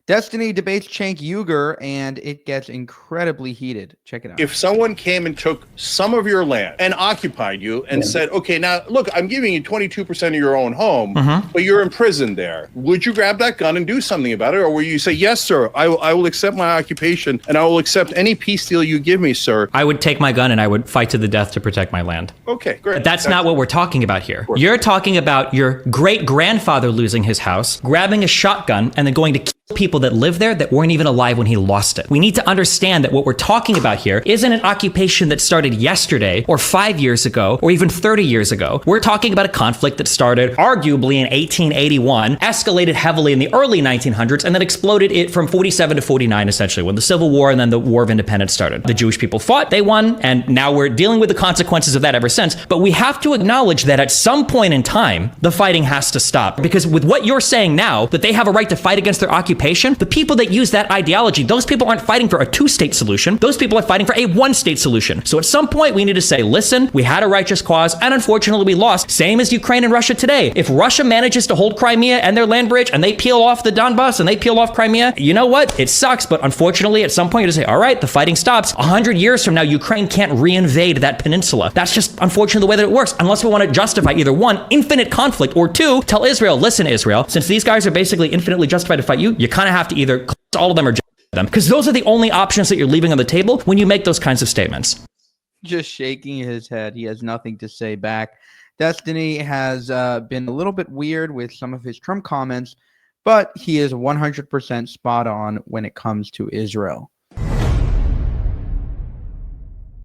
Destiny debates Cenk Uyghur, and it gets incredibly heated. Check it out. If someone came and took some of your land and occupied you and said, okay, now look, I'm giving you 22% of your own home, but you're imprisoned there, would you grab that gun and do something about it? Or will you say, yes, sir, I will accept my occupation and I will accept any peace deal you give me, sir? I would take my gun and I would fight to the death to protect my land. Okay, great. But that's not what we're talking about here. You're talking about your great-grandfather losing his house, grabbing a shotgun, and then going to kill people that live there that weren't even alive when he lost it. We need to understand that what we're talking about here isn't an occupation that started yesterday or 5 years ago or even 30 years ago. We're talking about a conflict that started arguably in 1881, escalated heavily in the early 1900s, and then exploded it from 47 to 49, essentially, when the Civil War and then the War of Independence started. The Jewish people fought, they won, and now we're dealing with the consequences of that ever since. But we have to acknowledge that at some point in time, the fighting has to stop. Because with what you're saying now, that they have a right to fight against their occupation, the people that use that ideology, those people aren't fighting for a two-state solution. Those people are fighting for a one-state solution. So at some point, we need to say, listen, we had a righteous cause, and unfortunately, we lost. Same as Ukraine and Russia today. If Russia manages to hold Crimea and their land bridge, and they peel off the Donbass, and they peel off Crimea, you know what? It sucks, but unfortunately, at some point, you have to say, all right, the fighting stops. 100 years from now, Ukraine can't reinvade that peninsula. That's just unfortunately the way that it works, unless we want to justify either one, infinite conflict, or two, tell Israel, listen, Israel, since these guys are basically infinitely justified to fight you, you kind of have to either close all of them or them, because those are the only options that you're leaving on the table when you make those kinds of statements. Just shaking his head. He has nothing to say back. Destiny has been a little bit weird with some of his Trump comments, but he is 100% spot on when it comes to Israel.